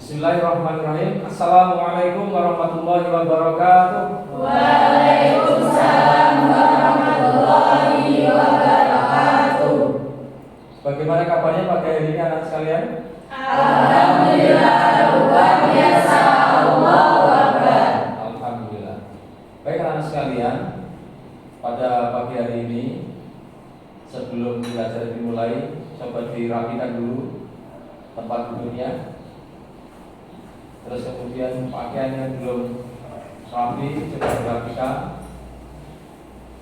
Bismillahirrahmanirrahim. Assalamualaikum warahmatullahi wabarakatuh. Waalaikumsalam warahmatullahi wabarakatuh. Bagaimana kabarnya pada hari ini anak sekalian? Alhamdulillah, luar biasa, Allahu Akbar. Alhamdulillah. Baik anak sekalian, pada pagi hari ini sebelum belajar dimulai, coba dirapikan dulu tempat duduknya. Terus kemudian pakaian yang belum rapi coba dirapikan.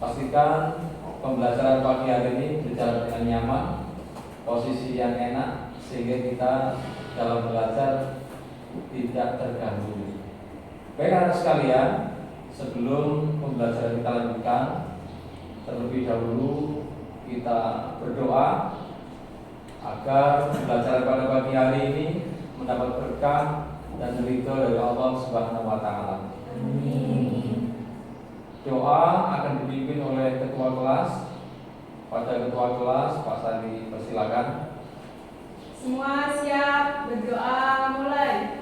Pastikan pembelajaran pagi hari ini berjalan dengan nyaman, posisi yang enak, sehingga kita dalam belajar tidak terganggu. Baik anak sekalian, sebelum pembelajaran kita lanjutkan, terlebih dahulu kita berdoa agar pembelajaran pada pagi hari ini mendapat berkah dan ridho dari Allah Subhanahu wa taala. Amin. Doa akan dipimpin oleh ketua kelas. Pada ketua kelas, Pak Sandi, persilakan. Semua siap, berdoa mulai.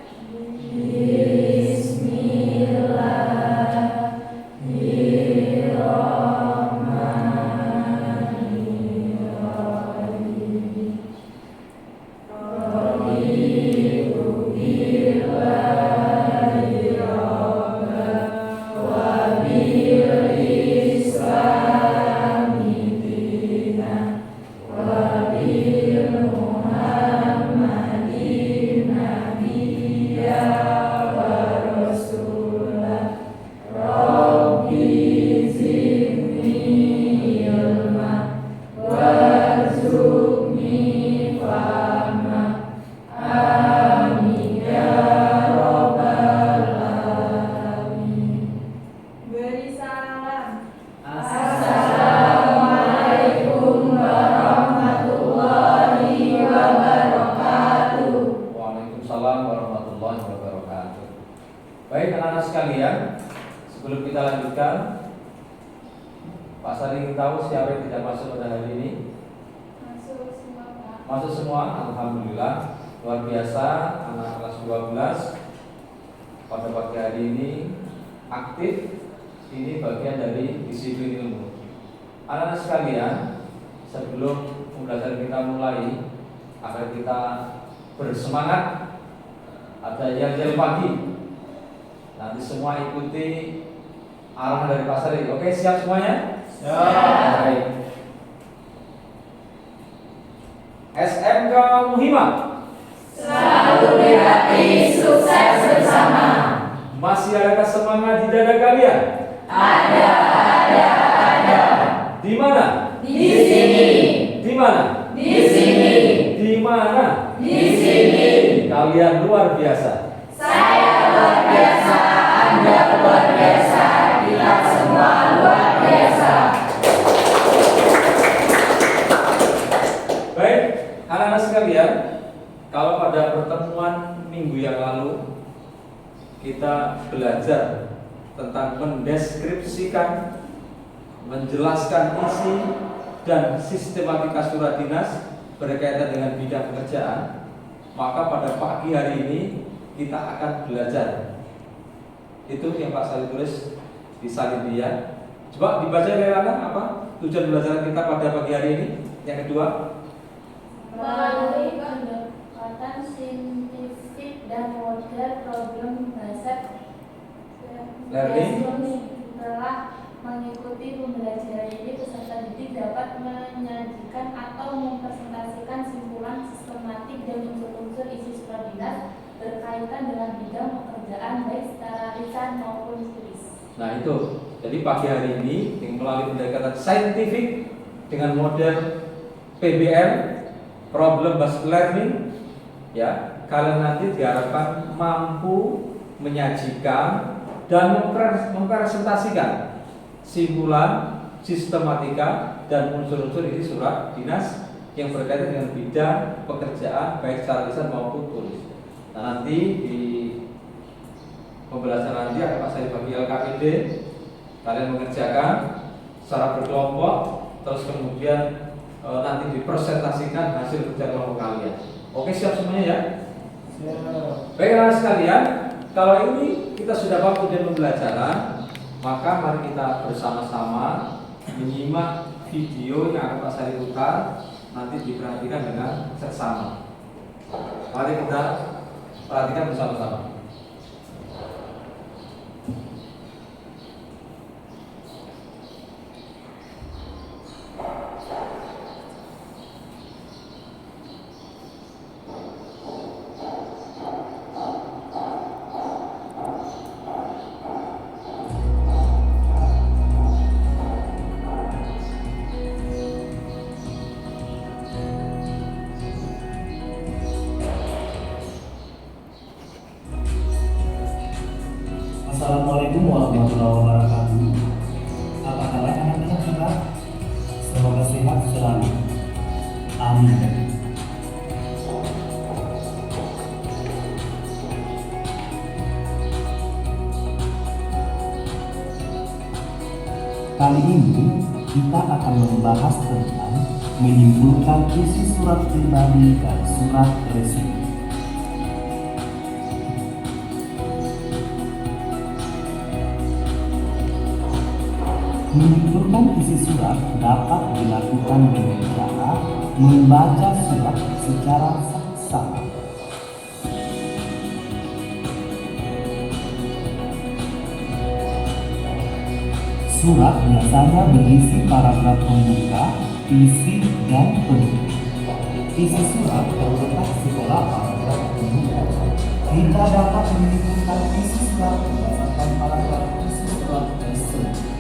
Beri salam. Assalamualaikum warahmatullahi wabarakatuh. Waalaikumsalam warahmatullahi wabarakatuh. Baik anak-anak sekalian, sebelum kita lanjutkan, Pak Sandi ingin tahu siapa yang tidak masuk pada hari ini? Masuk semua, Pak. Masuk semua, alhamdulillah. Luar biasa, anak kelas 12 pada pagi hari ini aktif. Ini bagian dari disiplin ilmu. Anak-anak sekalian, sebelum pembelajaran kita mulai, agar kita bersemangat, ada yel-yel pagi. Nanti semua ikuti arahan dari Pak Sari. Oke, siap semuanya? Siap. Baik. SMK Muhimah Selalu berhati sukses bersama. masih adakah semangat di dada kalian? Ada. Di mana? Di sini. Di mana? Di sini. Di mana? Di sini. Kalian luar biasa. Saya luar biasa. Anda luar biasa. Kita semua luar biasa. Baik, anak-anak sekalian, kalau pada pertemuan minggu yang lalu kita belajar tentang mendeskripsikan, menjelaskan isi dan sistematika surat dinas berkaitan dengan bidang pekerjaan, maka pada pagi hari ini kita akan belajar. Itu yang Pak Sari tulis di salin dia. Coba dibaca lelangan apa tujuan belajar kita pada pagi hari ini. Yang kedua, melalui pendekatan saintifik dan model problem based Learning. Setelah mengikuti pembelajaran ini, peserta didik dapat menyajikan atau mempresentasikan simpulan sistematik dan unsur-unsur isi surat dinas berkaitan dengan bidang pekerjaan baik secara lisan maupun tulis. nah itu. Jadi pagi hari ini melalui pendekatan saintifik dengan model PBL, problem based learning, ya, kalian nanti diharapkan mampu menyajikan dan mempresentasikan simpulan, sistematika dan unsur-unsur isi surat dinas yang berkaitan dengan bidang pekerjaan baik secara lisan maupun tulis. Nah, nanti di pembelajaran nanti akan saya bagi LKPD, kalian mengerjakan secara berkelompok, terus kemudian nanti dipresentasikan hasil kerja kelompok kalian. Oke, siap semuanya ya? Siap. Baik anak sekalian, kalau ini kita sudah waktu dan pembelajaran, maka mari kita bersama-sama menyimak video yang akan Pak Sari putar, nanti diperhatikan dengan seksama. Mari kita perhatikan bersama-sama. Assalamualaikum warahmatullahi wabarakatuh. Apa kabar anak-anak kita? Semoga sehat selalu. Amin. Kali ini kita akan membahas tentang menyimpulkan isi surat pribadi dan surat resmi. Menyimpulkan isi surat dapat dilakukan dengan cara membaca surat secara saksama. Surat biasanya berisi paragraf pembuka, isi, dan penutup. Isi surat terletak setelah paragraf pembuka. Kita dapat menyimpulkan isi surat berdasarkan paragraf isi surat tersebut.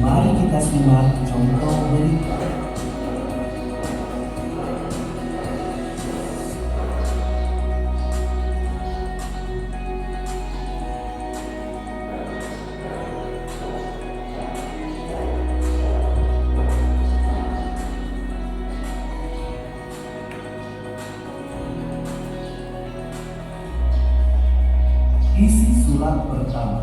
Mari kita simak contoh berikut. Isi surat pertama.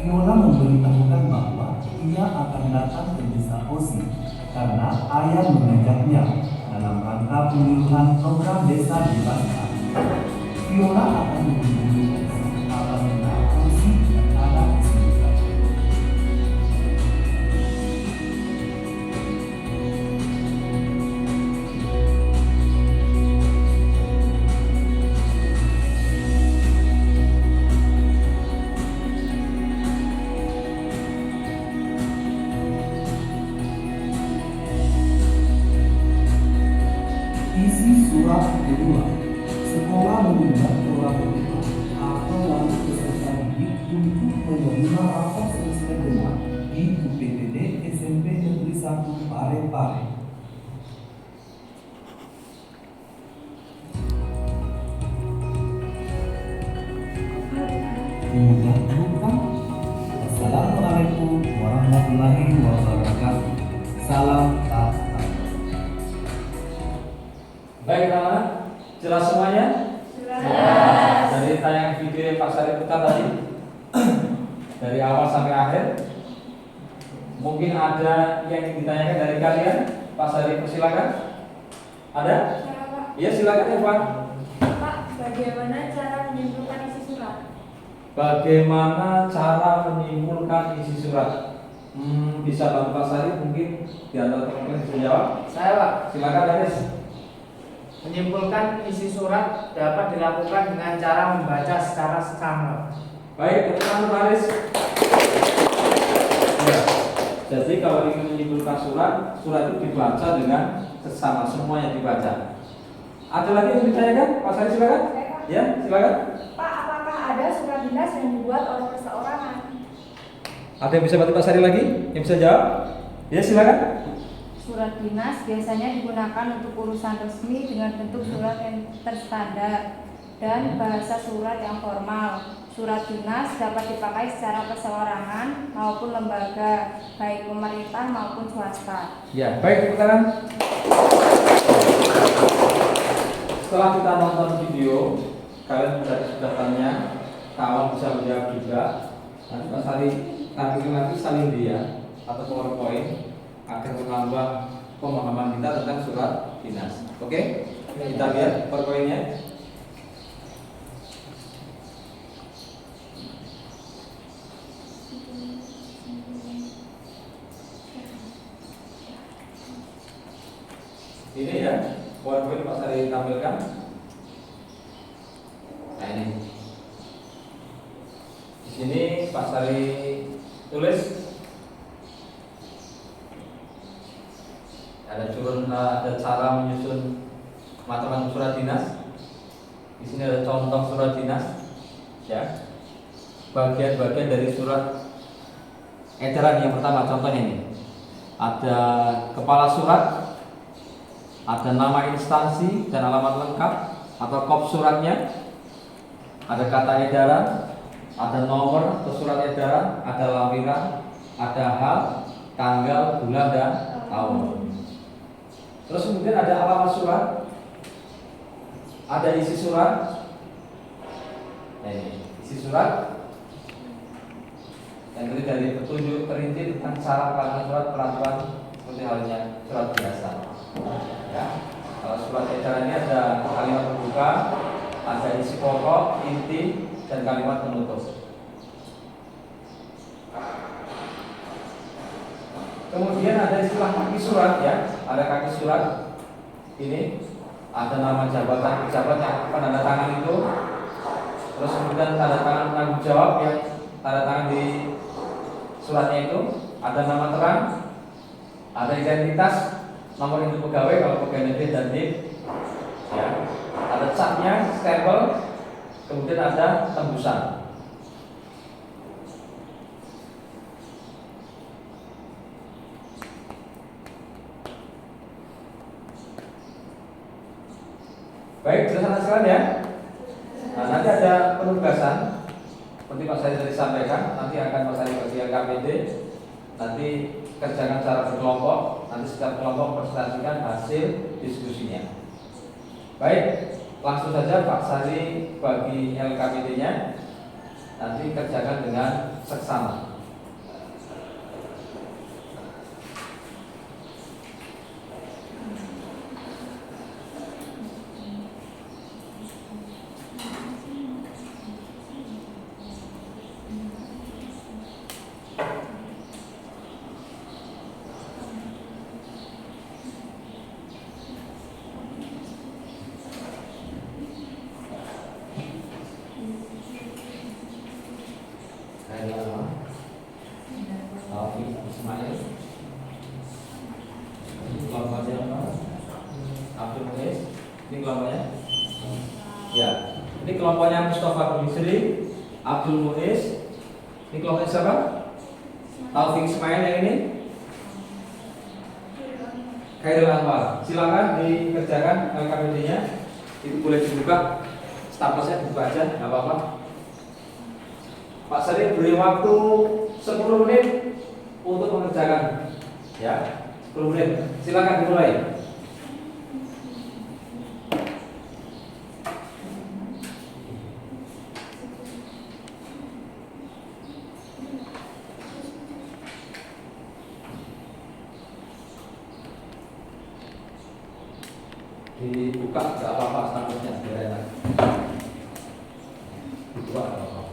Viola memberitahukan bahwa ia akan datang ke desa Osi karena ayah mengajaknya dalam rangka penyuluhan program desa di Banten. Viola akan menghubungi apabila Osi dan ada kesulitan. Isi surat kedua. Sekolah mengundang orang tua atau wali peserta didik untuk menerima rapor selesai genap di UPTD SMP Negeri 1 Parepare. Kemudian bukan. Assalamualaikum warahmatullahi wabarakatuh. Salam tak. Baik anak, jelas semuanya? Jelas. Dari tayangan video yang Pak Sari putar tadi, dari awal sampai akhir, mungkin ada yang ditanyakan dari kalian. Pak Sari persilakan. Ada? Ya silakan Evan. Pak, bagaimana cara menyimpulkan isi surat? Bagaimana cara menyimpulkan isi surat? Bisa bantu Pak Sari mungkin di antara teman-teman bisa jawab. Saya Pak, Silakan Aris. menyimpulkan isi surat dapat dilakukan dengan cara membaca secara seksama. Baik, teman Aris. Ya. Jadi kalau ingin menyimpulkan surat itu dibaca dengan sesama, semuanya dibaca. Ada lagi yang ditanyakan? Pak Sari silakan. Ya, silakan. Pak, apakah ada surat dinas yang dibuat oleh perseorangan? Ada yang bisa bantu Pak Sari lagi? Yang bisa jawab? Ya, silakan. Surat dinas biasanya digunakan untuk urusan resmi dengan bentuk surat yang terstandar dan bahasa surat yang formal. Surat dinas dapat dipakai secara perseorangan maupun lembaga, baik pemerintah maupun swasta. Ya, baik tepuk tangan. Setelah kita nonton video, kalian sudah tanya, kawan bisa menjawab juga. Nanti Pak Sari tampilkan nanti salin dia atau PowerPoint agar menambah pemahaman tentang surat dinas. Oke, kita lihat poin-poinnya. Ini ya, poin-poin Pak Sari tampilkan. Nah ini, di sini Pak Sari tulis ada cara menyusun macam-macam surat dinas. Di sini ada contoh surat dinas, ya. Bagian-bagian dari surat edaran yang pertama, contohnya ini. Ada kepala surat, ada nama instansi dan alamat lengkap atau kop suratnya, ada kata edaran, ada nomor atau surat edaran, ada lampiran, ada hal, tanggal, bulan dan tahun. Terus kemudian ada alamat surat, ada isi surat. Nah ini isi surat yang terdiri dari petunjuk perinci tentang cara pelaksanaan surat peraturan seperti halnya surat biasa. Ya. Kalau surat edaran ini ada kalimat pembuka, ada isi pokok, inti, dan kalimat penutup. Kemudian ada istilah kaki surat, ya. Ada kaki surat. Ini ada nama jabatan pejabat yang penanda tangan itu. Terus kemudian tanda tangan penanggung jawab yang tanda tangan di suratnya itu. Ada nama terang, ada identitas, nomor induk pegawai kalau pegawai negeri dan NIP, ya. Ada catnya, stempel, kemudian ada tembusan. Baik, jelas sekalian ya. Nah, nanti ada penugasan seperti Pak Sari tadi sampaikan. Nanti akan Pak Sari bagi LKPD. Nanti kerjakan secara berkelompok. Nanti setiap kelompok presentasikan hasil diskusinya. Baik, langsung saja Pak Sari bagi LKPD-nya. Nanti kerjakan dengan seksama. Ini kelompoknya, ya. Ini kelompoknya Mustafa Bisri, Abdul Muiz. Ini kelompoknya siapa? Taufik Ismail yang ini. Khairul Anwar. Silakan dikerjakan LKPD-nya. Itu boleh dibuka. Stapelsnya dibuka aja, nggak apa-apa. Pak Sari beri waktu 10 menit untuk mengerjakan. Ya, 10 menit. Silakan dimulai. Dibuka nggak apa-apa stapelsnya, biar enak. Dibuka nggak apa-apa.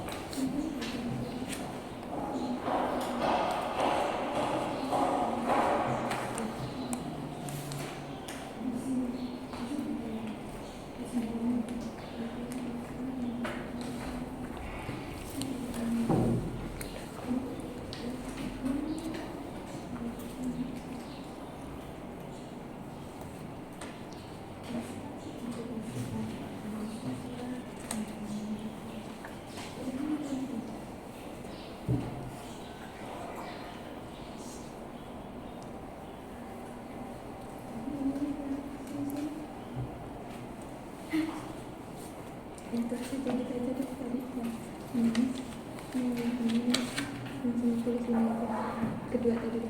Kedua tadi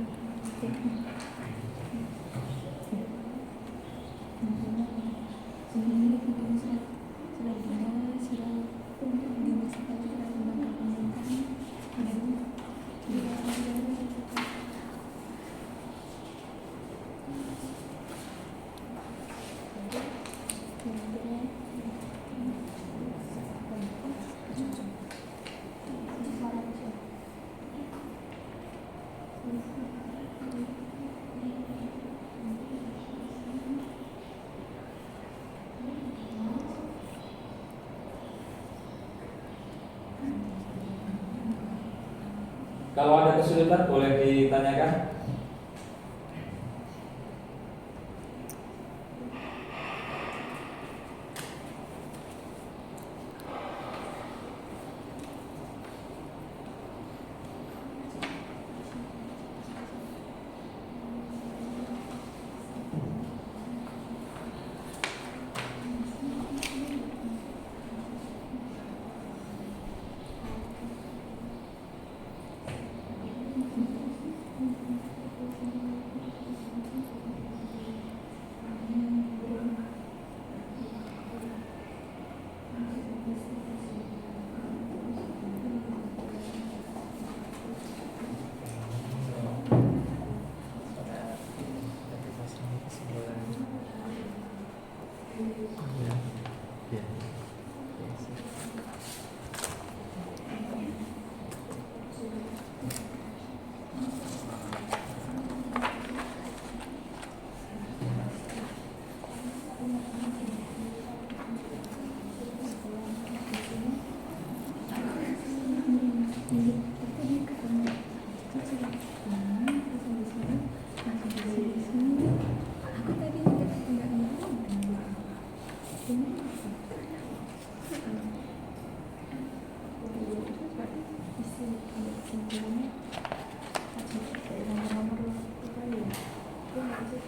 Kalau ada kesulitan boleh ditanyakan.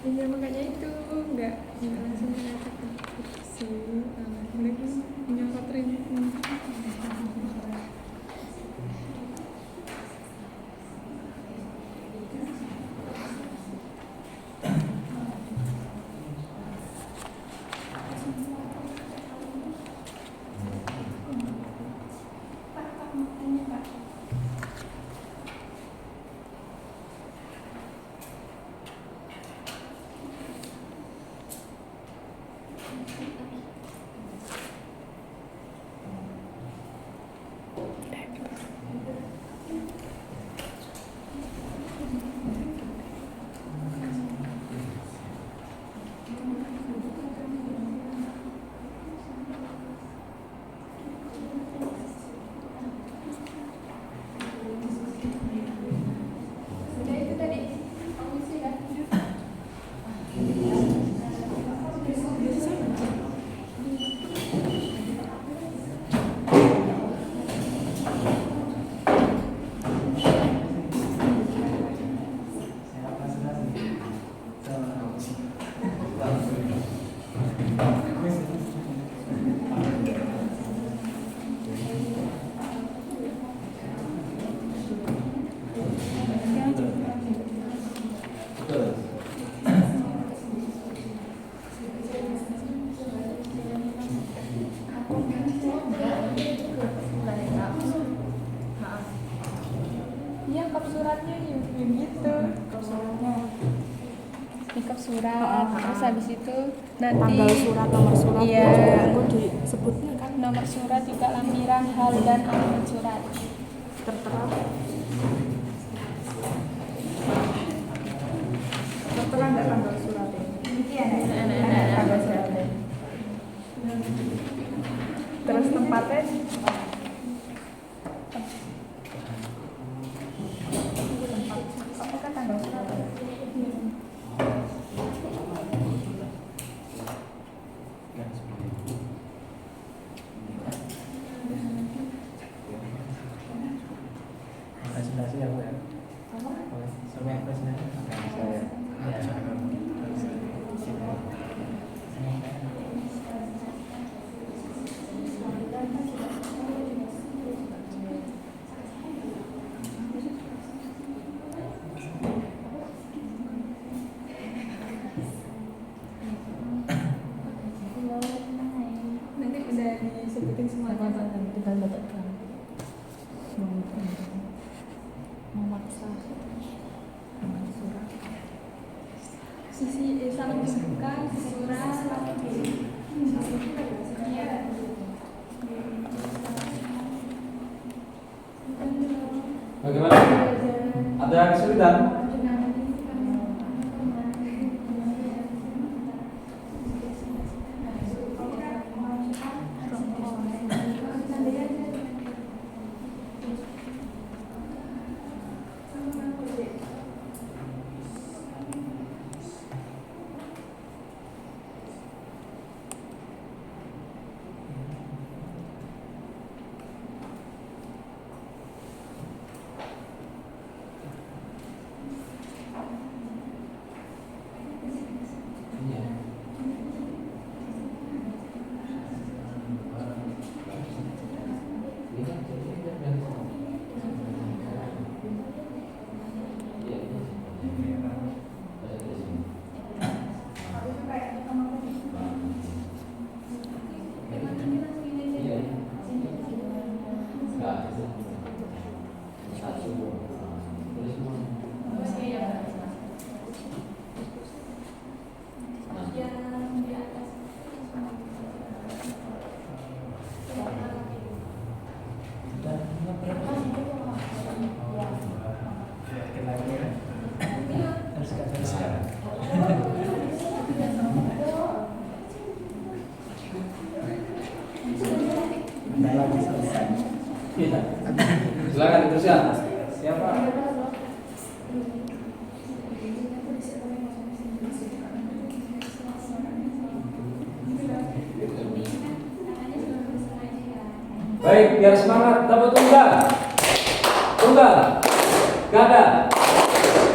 Iya makanya itu nggak langsung mengatakan kursi, mereka menyangkut ring. Iya, kop suratnya yang gitu. Di kop surat, terus habis itu nanti Tanggal surat, nomor surat, iya, itu disebutnya kan nomor surat juga lampiran, hal dan alamat surat. tertera. Tertera nggak tanggal suratnya? Iya, Tanggal suratnya. Terus tempatnya apakah tanggal surat? Presentasi ya Bu ya? Sampai presentasi. nanti udah disebutin semua kita dapatkan memaksa surat sisi salah dibuka surat Bagaimana? Ada kesulitan? Iya. Silakan diteruskan. Siapa? Baik, biar semangat. Tepuk tunggal. Tunggal. Gada.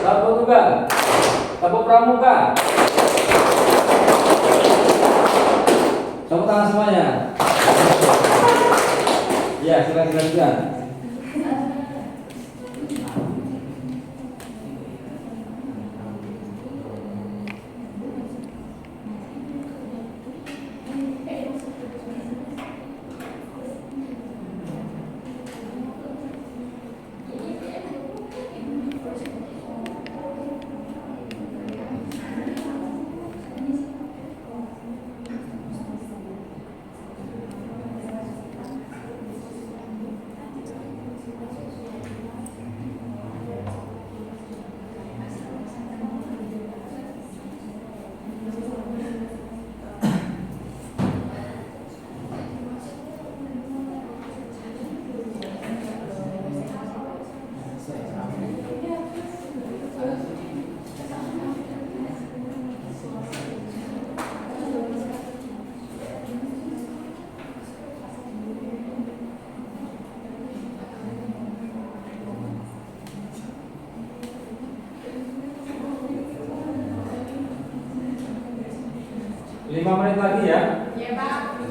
Tepuk tunggal. Tepuk pramuka. Tepuk tangan semuanya. Ya, silakan dilanjutkan. Lima menit lagi ya. Ya, Pak.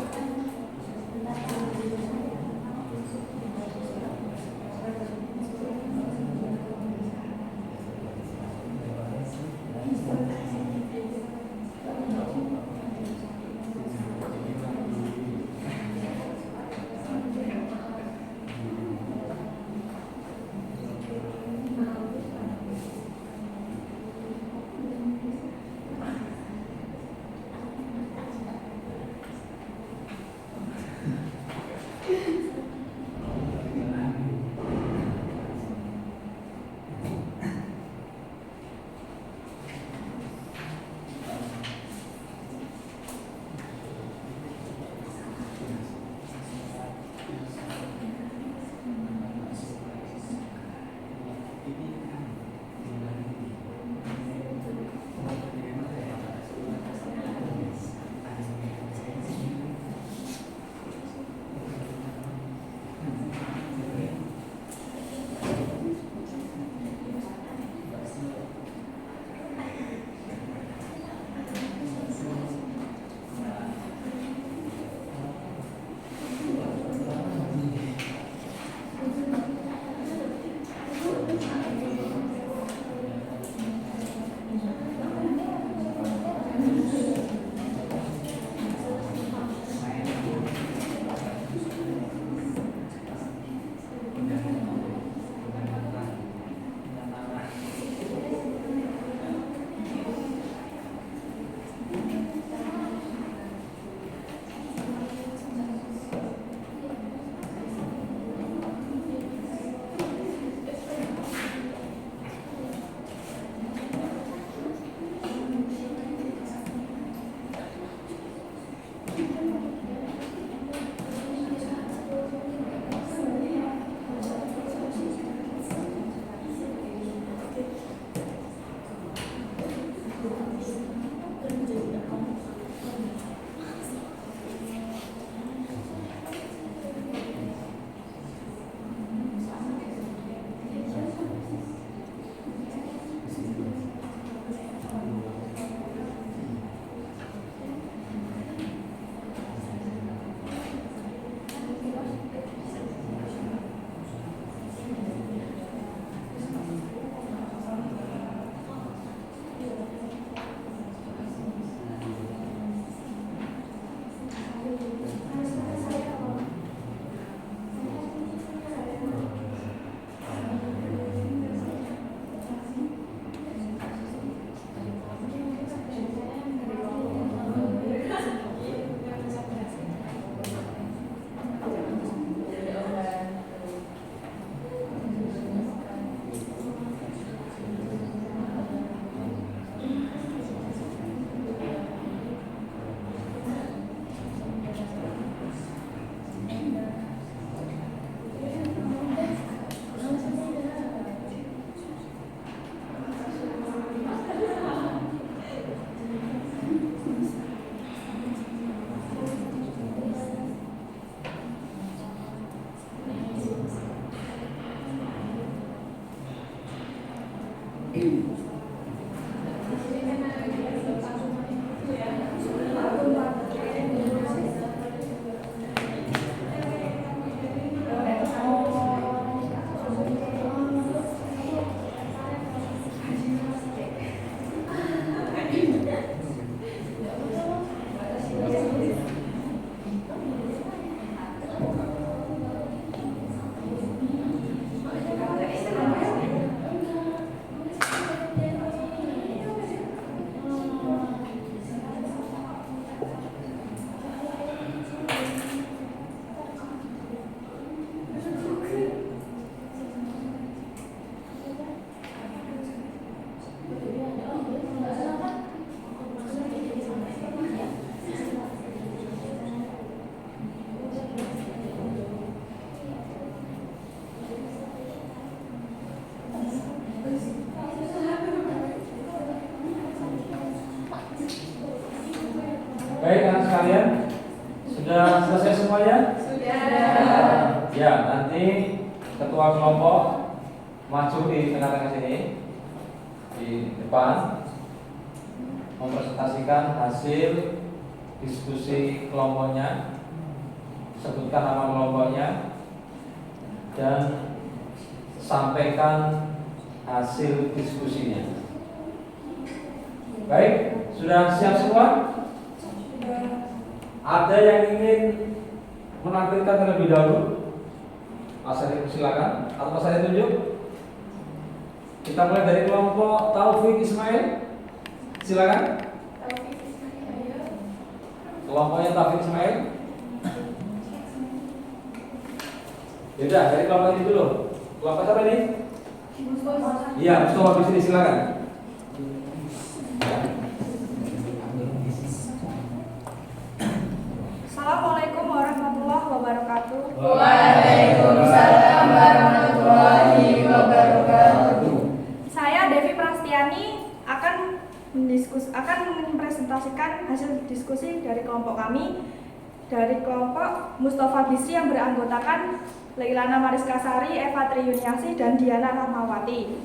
sekalian? Sudah selesai semuanya? Sudah. Ya, nanti ketua kelompok maju di tengah-tengah sini, di depan, mempresentasikan hasil diskusi kelompoknya, sebutkan nama kelompoknya, dan sampaikan hasil diskusinya. Baik, sudah siap semua? Ada yang ingin menampilkan terlebih dahulu? Mas Arif silakan, atau Mas Arif tunjuk. Kita mulai dari kelompok Taufik Ismail. Silakan. Kelompoknya Taufik Ismail. Yaudah, dari kelompok ini dulu. Kelompok siapa ini? Iya, Mustafa Bisri, silakan. Assalamualaikum warahmatullahi wabarakatuh. Waalaikumsalam warahmatullahi wabarakatuh. Saya Devi Prastiani akan mempresentasikan hasil diskusi dari kelompok kami, dari kelompok Mustafa Bisri yang beranggotakan Leilana Mariska Sari, Eva Triyuniasi, dan Diana Rahmawati.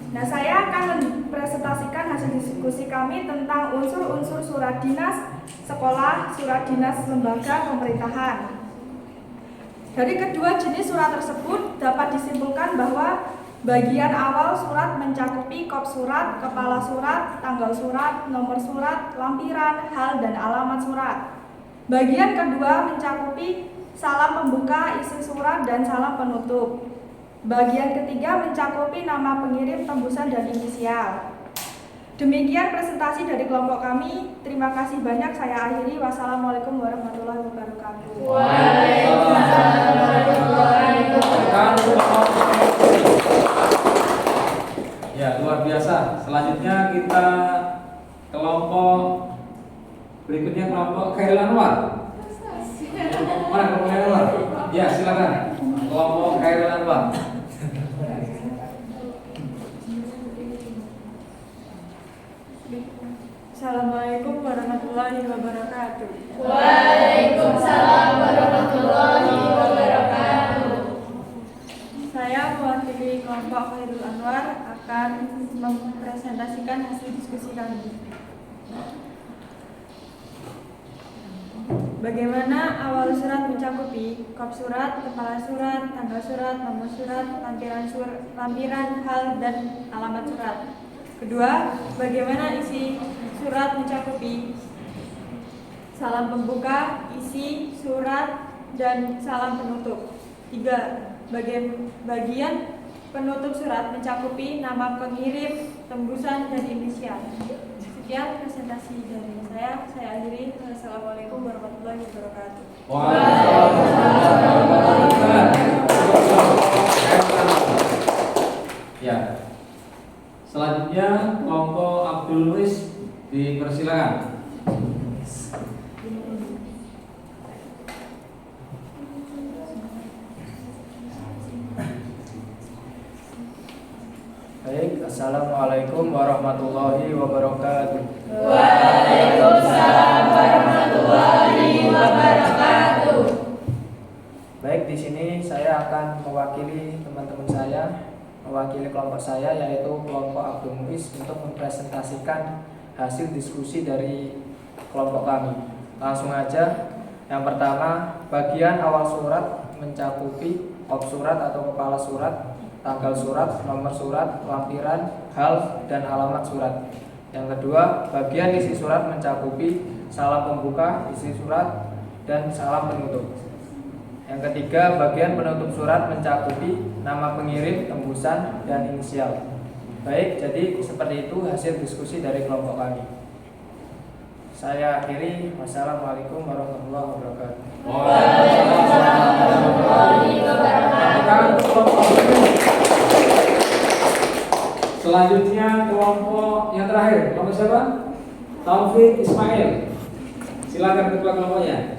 Nah, saya akan mempresentasikan hasil diskusi kami tentang unsur-unsur surat dinas sekolah, surat dinas lembaga pemerintahan. Dari kedua jenis surat tersebut dapat disimpulkan bahwa bagian awal surat mencakupi kop surat, kepala surat, tanggal surat, nomor surat, lampiran, hal, dan alamat surat. Bagian kedua mencakupi salam pembuka, isi surat, dan salam penutup. Bagian ketiga mencakupi nama pengirim, tembusan, dan inisial. Demikian presentasi dari kelompok kami. Terima kasih banyak. Saya akhiri. Wassalamualaikum warahmatullahi wabarakatuh. Waalaikumsalam warahmatullahi wabarakatuh. Ya, luar biasa. Selanjutnya kita kelompok berikutnya, kelompok Khairil Anwar. Mana kelompok Khairil Anwar? Ya, silakan. Kelompok Khairil Anwar. Assalamualaikum warahmatullahi wabarakatuh. Waalaikumsalam warahmatullahi wabarakatuh. Saya mewakili kelompok Khairul Anwar akan mempresentasikan hasil diskusi kami. Bagaimana awal surat mencakupi kop surat, kepala surat, tanggal surat, nomor surat, lampiran, hal, dan alamat surat. Kedua, bagaimana isi surat mencakupi salam pembuka, isi surat, dan salam penutup. Tiga, bagian penutup surat mencakupi nama pengirim, tembusan, dan inisial. Sekian presentasi dari saya akhiri. Assalamualaikum warahmatullahi wabarakatuh. Ya. Selanjutnya kelompok Abdul Nuris, dipersilakan. Baik, assalamualaikum warahmatullahi wabarakatuh. Waalaikumsalam warahmatullahi wabarakatuh. Baik, di sini saya akan mewakili teman-teman saya, mewakili kelompok saya, yaitu kelompok Abdul Muiz, untuk mempresentasikan hasil diskusi dari kelompok kami. Langsung aja. Yang pertama, bagian awal surat mencakupi kop surat atau kepala surat, tanggal surat, nomor surat, lampiran, hal, dan alamat surat. Yang kedua, bagian isi surat mencakupi salam pembuka, isi surat, dan salam penutup. Yang ketiga, bagian penutup surat mencakupi nama pengirim, tembusan, dan inisial. Baik, jadi seperti itu hasil diskusi dari kelompok kami. Saya akhiri. Wassalamualaikum warahmatullahi wabarakatuh. Waalaikumsalam warahmatullahi wabarakatuh. Selanjutnya kelompok yang terakhir, kelompok siapa? Taufik Ismail. Silakan ketua kelompoknya.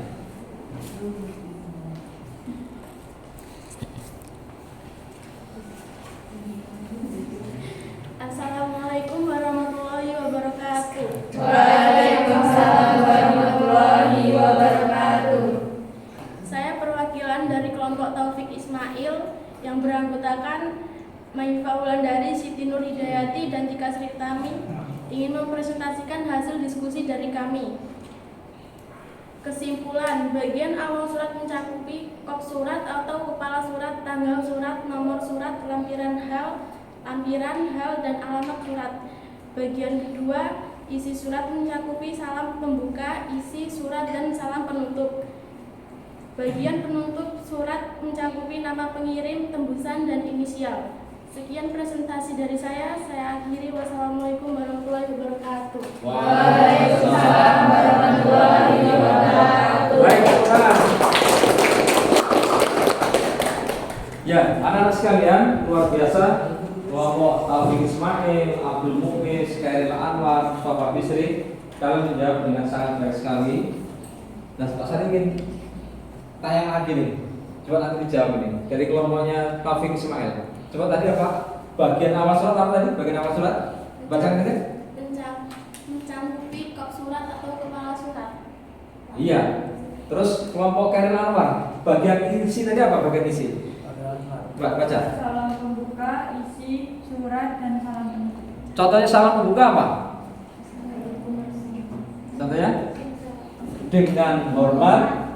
Assalamualaikum warahmatullahi wabarakatuh. Waalaikumsalam warahmatullahi Maifah Wulandari, Siti Nur Hidayati, dan Tika Sritami ingin mempresentasikan hasil diskusi dari kami. Kesimpulan, bagian awal surat mencakupi kop surat atau kepala surat, tanggal surat, nomor surat, lampiran hal, dan alamat surat. Bagian kedua, isi surat mencakupi salam pembuka, isi surat, dan salam penutup. Bagian penutup surat mencakupi nama pengirim, tembusan, dan inisial. Sekian presentasi dari saya akhiri. Wassalamualaikum warahmatullahi wabarakatuh. Waalaikumsalam warahmatullahi wabarakatuh. Baik, ya, anak-anak sekalian, luar biasa. Kelompok Taufik Ismail, Abdul Mukmis, Khairil Anwar, Mustafa Bisri, kalian menjawab dengan sangat baik sekali. Nah, saya ingin tayang lagi nih. Coba nanti dijawab ini dari kelompoknya Taufik Ismail. Coba tadi apa? Bagian awal surat apa tadi? Bagian awal surat? Bacakan aja. Mencakupi kop surat atau kepala surat. Iya. Terus kelompok Khairil Anwar, bagian isi tadi apa? Bagian isi. Baca. Salam pembuka, isi surat, dan salam penutup. Contohnya salam pembuka apa? Contohnya dengan hormat,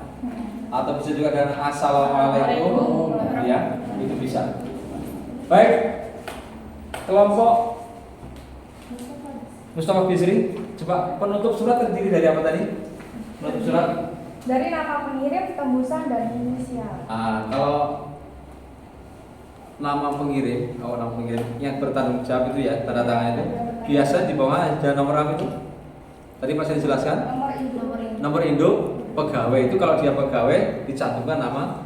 atau bisa juga dengan assalamualaikum, ya, itu bisa. Baik, kelompok Mustafa Bisri, coba penutup surat terdiri dari apa tadi? Penutup surat Dari nama pengirim, tembusan, dan inisial. Kalau nama pengirim, yang bertanggung jawab itu ya, tanda tangan itu biasa di bawah ada nomor apa itu? Tadi masih dijelaskan? Nomor induk pegawai itu kalau dia pegawai dicantumkan nama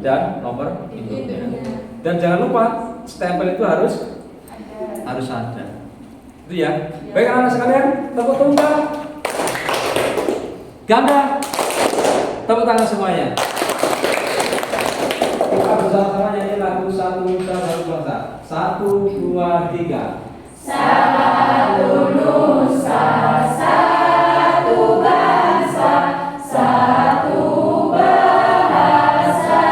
dan nomor induk. Dan jangan lupa stempel itu harus ada. Itu ya. Baik anak-anak sekalian, tepuk tangan. Ganda. Tepuk tangan semuanya. Kita bersama-sama nyanyi lagu Satu Nusa Satu Bangsa. 1, 2, 3. Satu nusa, satu bangsa, satu bahasa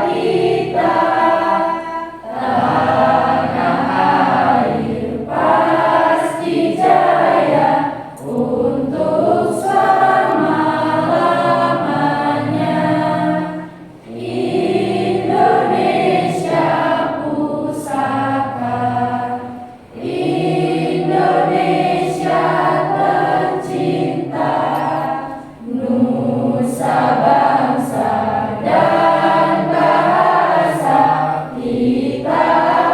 kita. Tanah air pasti jaya untuk selama-lamanya. Indonesia pusaka, Indonesia tercinta, nusa bangsa dan bahasa kita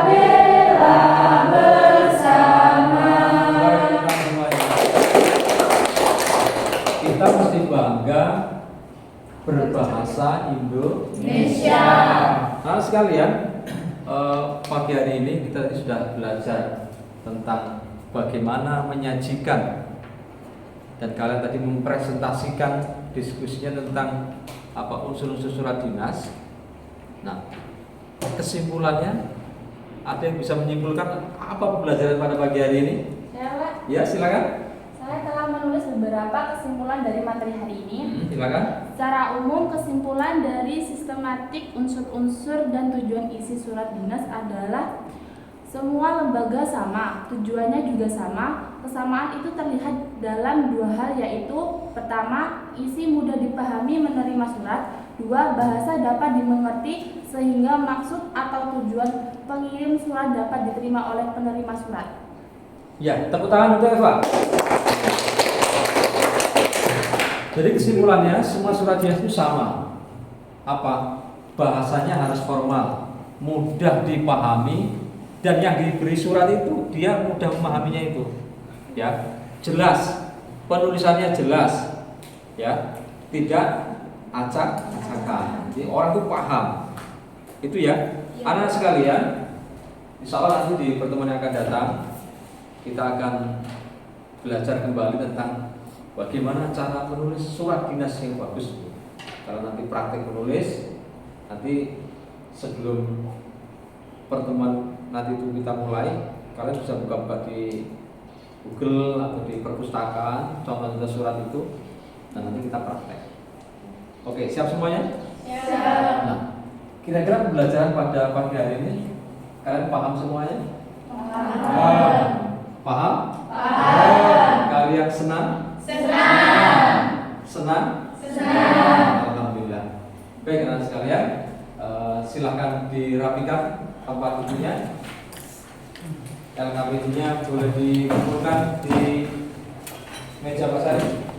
bela bersama. Kita mesti bangga berbahasa Indonesia. Nah sekalian, pagi hari ini kita tadi sudah belajar tentang bagaimana menyajikan, dan kalian tadi mempresentasikan diskusinya tentang apa unsur-unsur surat dinas. Nah, kesimpulannya ada yang bisa menyimpulkan apa pembelajaran pada pagi hari ini? Ya, Pak. Ya, silakan. Saya telah menulis beberapa kesimpulan dari materi hari ini. Silakan. Secara umum, kesimpulan dari sistematik unsur-unsur dan tujuan isi surat dinas adalah semua lembaga sama, tujuannya juga sama. Kesamaan itu terlihat dalam dua hal, yaitu pertama, isi mudah dipahami menerima surat. Dua, bahasa dapat dimengerti sehingga maksud atau tujuan pengirim surat dapat diterima oleh penerima surat. Ya, tepuk tangan untuk Eva. Jadi kesimpulannya semua surat dinas itu sama. Apa? Bahasanya harus formal, mudah dipahami, dan yang diberi surat itu dia mudah memahaminya itu. Ya, jelas. Penulisannya jelas. Ya, tidak acak-acakan. Jadi orang itu paham. Itu ya. Anak sekalian, insya Allah nanti di pertemuan yang akan datang kita akan belajar kembali tentang bagaimana cara menulis surat dinas yang bagus. Kalau nanti praktik menulis, nanti sebelum pertemuan nanti itu kita mulai, kalian bisa buka-buka di Google atau di perpustakaan contoh-contoh surat itu, dan nanti kita praktek. Oke, siap semuanya? Siap. Nah, kira-kira pembelajaran pada pagi hari ini Kalian paham semuanya? Paham. Paham? Paham. Kalian senang? Senang. Senang? Senang. Alhamdulillah. Baik anak sekalian, silakan dirapikan tempat duduknya. LKPD-nya boleh dikumpulkan di meja Pak Sari.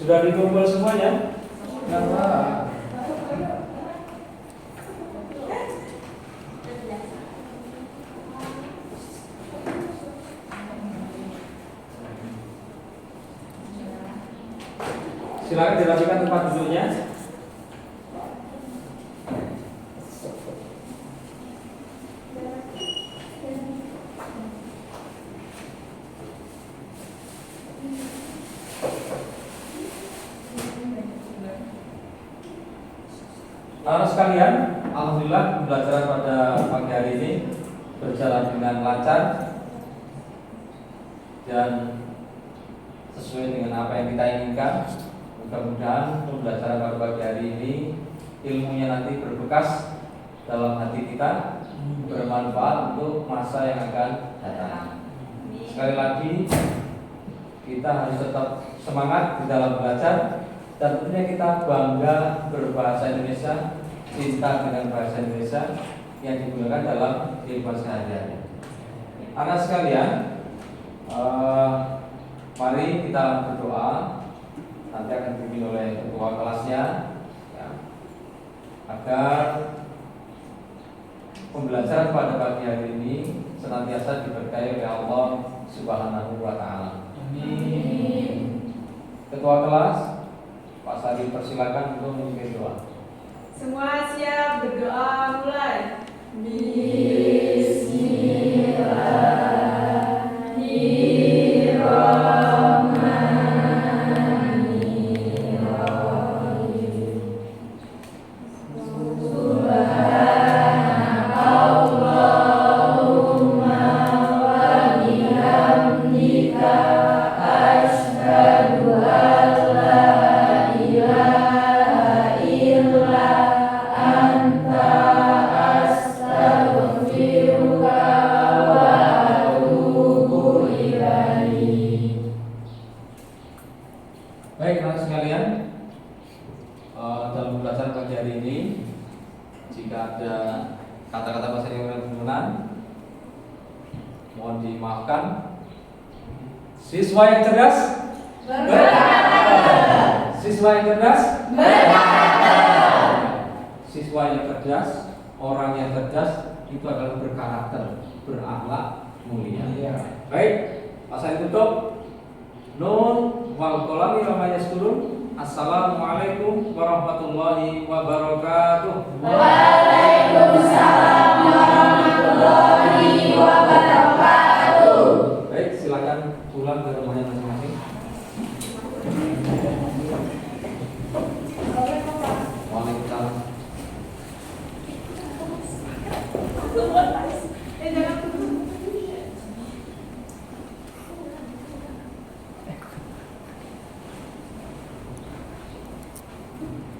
Sudah dikumpul semuanya? Silakan dirapikan tempat duduknya. Anak sekalian, alhamdulillah pembelajaran pada pagi hari ini berjalan dengan lancar dan sesuai dengan apa yang kita inginkan. Mudah-mudahan pembelajaran pada pagi hari ini ilmunya nanti berbekas dalam hati kita, bermanfaat untuk masa yang akan datang. Sekali lagi, kita harus tetap semangat di dalam belajar dan tentunya kita bangga berbahasa Indonesia, cinta dengan bahasa Indonesia yang digunakan dalam kehidupan sehari-hari. Anak sekalian, mari kita berdoa. Nanti akan dipimpin oleh ketua kelasnya, ya, agar pembelajaran pada pagi hari ini senantiasa diberkahi oleh Allah Subhanahu wa Ta'ala. Amin. Ketua kelas, Pak Sadi, persilakan untuk memimpin doa. Semua siap, berdoa mulai. Baik anak sekalian, dalam pembelajaran pagi hari ini, jika ada kata-kata bahasa yang berkenan, mohon dimaafkan. Siswa yang cerdas berkata. Siswa yang cerdas berkata. Siswa yang cerdas, orang yang cerdas itu adalah berkarakter, berakhlak mulia. Baik, masa tutup. Nun wal qalami wa ma yasturun. Assalamualaikum warahmatullahi wabarakatuh. Waalaikumsalam warahmatullahi wabarakatuh. Baik, silakan pulang ke rumahnya masing-masing.